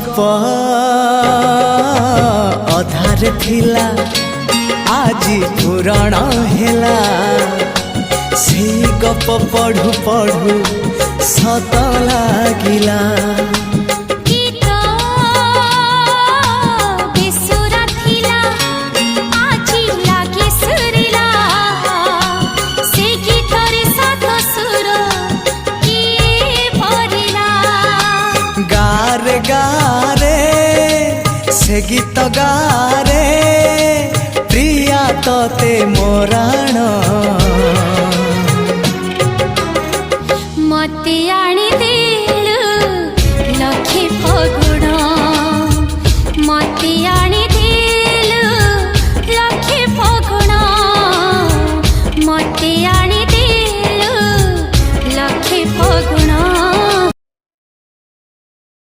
गप अधार थिला आजी पुराण हेला से गप पढ़ु पढ़ु सत लागिला गारे गारे से गीत गारे प्रिया तोते मोराण